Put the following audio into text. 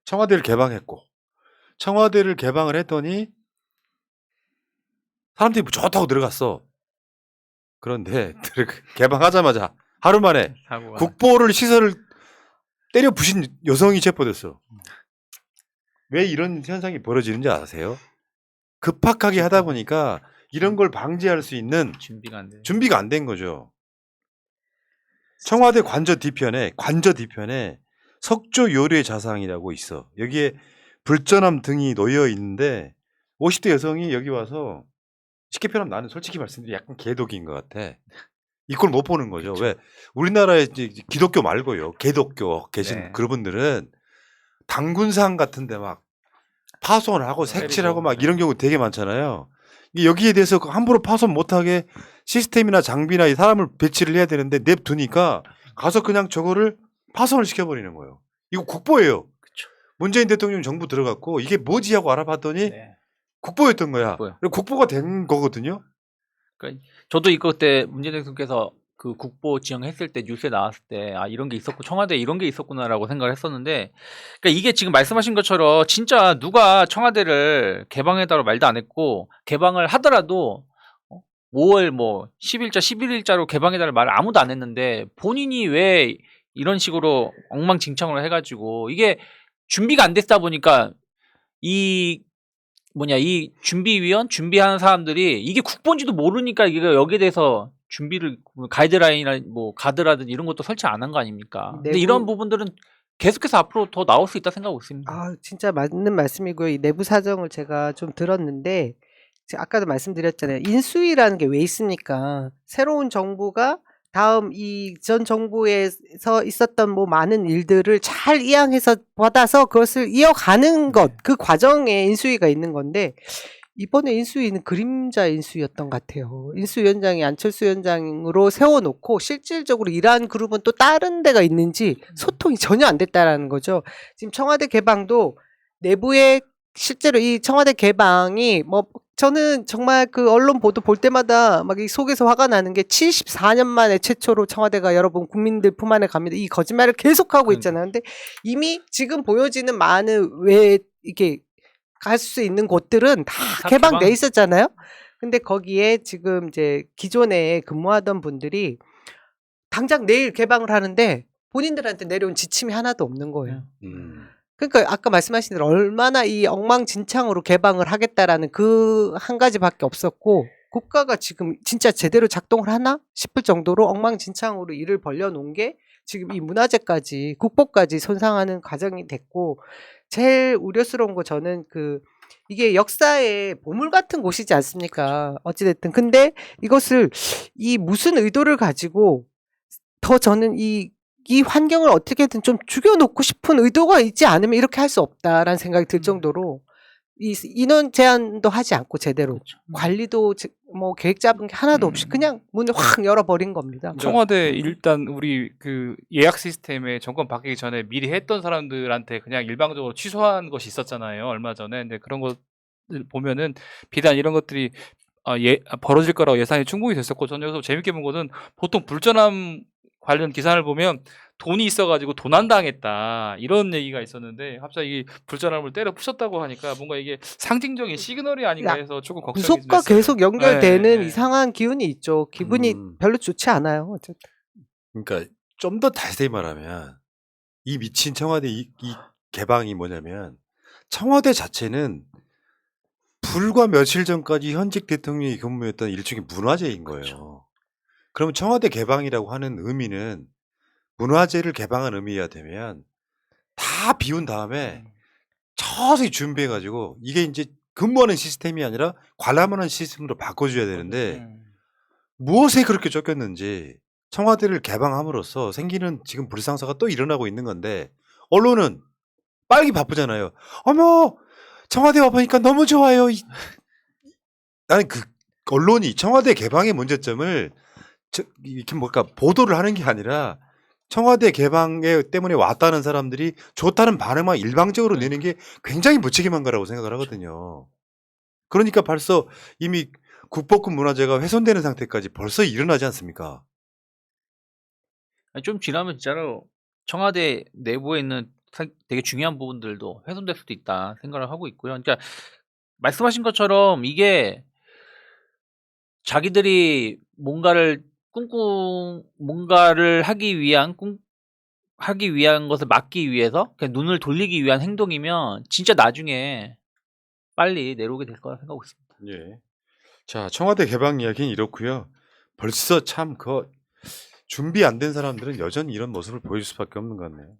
청와대를 개방했고 청와대를 개방을 했더니 사람들이 뭐 좋다고 들어갔어. 그런데 개방하자마자 하루 만에 사고가 국보를 시설을 때려 부신 여성이 체포됐어. 왜 이런 현상이 벌어지는지 아세요? 급박하게 하다 보니까 이런 걸 방지할 수 있는 준비가 안 된 거죠. 청와대 관저 뒤편에 석조 요례 자상이라고 있어. 여기에 불전함 등이 놓여 있는데 50대 여성이 여기 와서 쉽게 표현하면 나는 솔직히 말씀드리면 약간 개독인 것 같아. 이걸 못 보는 거죠. 그렇죠. 왜 우리나라에 기독교 말고요. 개독교 계신 네. 그분들은 당군상 같은데 막 파손을 하고 색칠하고 막 이런 경우 되게 많잖아요. 여기에 대해서 함부로 파손 못하게 시스템이나 장비나 이 사람을 배치를 해야 되는데 냅두니까 가서 그냥 저거를 파손을 시켜버리는 거예요. 이거 국보예요. 그쵸. 문재인 대통령 정부 들어갔고 이게 뭐지 하고 알아봤더니 국보였던 거야. 그리고 국보가 된 거거든요. 그러니까 저도 이거 때 문재인 대통령께서 그 국보 지정했을 때 뉴스에 나왔을 때 아 이런 게 있었고 청와대에 이런 게 있었구나라고 생각을 했었는데 그러니까 이게 지금 말씀하신 것처럼 진짜 누가 청와대를 개방해달라고 말도 안 했고 개방을 하더라도 5월 뭐 10일자 11일자로 개방해달라고 말을 아무도 안 했는데 본인이 왜 이런 식으로 엉망진창으로 해가지고 이게 준비가 안 됐다 보니까 이 준비위원 준비하는 사람들이 이게 국본지도 모르니까 이게 여기에 대해서 준비를 가이드라인이나 뭐 가드라든지 이런 것도 설치 안 한 거 아닙니까? 근데 이런 부분들은 계속해서 앞으로 더 나올 수 있다 생각하고 있습니다. 아, 진짜 맞는 말씀이고요. 이 내부 사정을 제가 좀 들었는데 아까도 말씀드렸잖아요. 인수위라는 게 왜 있습니까? 새로운 정부가 다음 이전 정부에서 있었던 뭐 많은 일들을 잘 이양해서 받아서 그것을 이어가는 것, 그 과정에 인수위가 있는 건데 이번에 인수위는 그림자 인수위였던 것 같아요. 인수위원장이 안철수 위원장으로 세워놓고 실질적으로 일하는 그룹은 또 다른 데가 있는지 소통이 전혀 안 됐다라는 거죠. 지금 청와대 개방도 내부에 실제로 이 청와대 개방이 뭐 저는 정말 그 언론 보도 볼 때마다 막 이 속에서 화가 나는 게 74년 만에 최초로 청와대가 여러분 국민들 품 안에 갑니다. 이 거짓말을 계속하고 있잖아요. 근데 이미 지금 보여지는 많은 왜 이게 갈 수 있는 곳들은 다 개방돼 있었잖아요. 근데 거기에 지금 이제 기존에 근무하던 분들이 당장 내일 개방을 하는데 본인들한테 내려온 지침이 하나도 없는 거예요. 그러니까 아까 말씀하신 대로 얼마나 이 엉망진창으로 개방을 하겠다라는 그 한 가지밖에 없었고 국가가 지금 진짜 제대로 작동을 하나 싶을 정도로 엉망진창으로 일을 벌려놓은 게 지금 이 문화재까지 국보까지 손상하는 과정이 됐고 제일 우려스러운 거 저는 이게 역사의 보물 같은 곳이지 않습니까? 어찌됐든. 근데 이것을 이 무슨 의도를 가지고 더 저는 이 환경을 어떻게든 좀 죽여놓고 싶은 의도가 있지 않으면 이렇게 할 수 없다라는 생각이 들 정도로 이 인원 제한도 하지 않고 제대로 관리도 뭐 계획 잡은 게 하나도 없이 그냥 문을 확 열어버린 겁니다. 청와대 일단 우리 그 예약 시스템에 정권 바뀌기 전에 미리 했던 사람들한테 그냥 일방적으로 취소한 것이 있었잖아요. 얼마 전에. 근데 그런 것들 보면은 비단 이런 것들이 벌어질 거라고 예상이 충분히 됐었고 저는 여기서 재밌게 본 거는 보통 불전함 관련 기사를 보면 돈이 있어가지고 도난당했다 이런 얘기가 있었는데 갑자기 불전함을 때려 부셨다고 하니까 뭔가 이게 상징적인 시그널이 아닌가 해서 조금 걱정이 구속과 됐어요. 계속 연결되는 이상한 기운이 있죠. 기분이 별로 좋지 않아요. 어쨌든. 그러니까 좀 더 자세히 말하면 이 미친 청와대 이 개방이 뭐냐면 청와대 자체는 불과 며칠 전까지 현직 대통령이 근무했던 일종의 문화재인 거예요. 그렇죠. 그럼 청와대 개방이라고 하는 의미는 문화재를 개방한 의미여야 되면 다 비운 다음에 서서히 준비해가지고 이게 이제 근무하는 시스템이 아니라 관람하는 시스템으로 바꿔줘야 되는데 무엇에 그렇게 쫓겼는지 청와대를 개방함으로써 생기는 지금 불상사가 또 일어나고 있는 건데 언론은 빨리 바쁘잖아요. 어머 청와대 와보니까 너무 좋아요. 나는 그 언론이 청와대 개방의 문제점을 이렇게 뭘까 보도를 하는 게 아니라 청와대 개방에 때문에 왔다는 사람들이 좋다는 반응만 일방적으로 내는 게 굉장히 무책임한 거라고 생각을 하거든요. 그러니까 벌써 이미 국보급 문화재가 훼손되는 상태까지 벌써 일어나지 않습니까? 좀 지나면 진짜로 청와대 내부에 있는 되게 중요한 부분들도 훼손될 수도 있다 생각을 하고 있고요. 그러니까 말씀하신 것처럼 이게 자기들이 뭔가를 하기 위한 것을 막기 위해서 그냥 눈을 돌리기 위한 행동이면 진짜 나중에 빨리 내려오게 될 거라 생각하고 있습니다. 예. 자, 청와대 개방 이야기는 이렇고요. 벌써 참 준비 안 된 사람들은 여전히 이런 모습을 보일 수밖에 없는 것 같네요.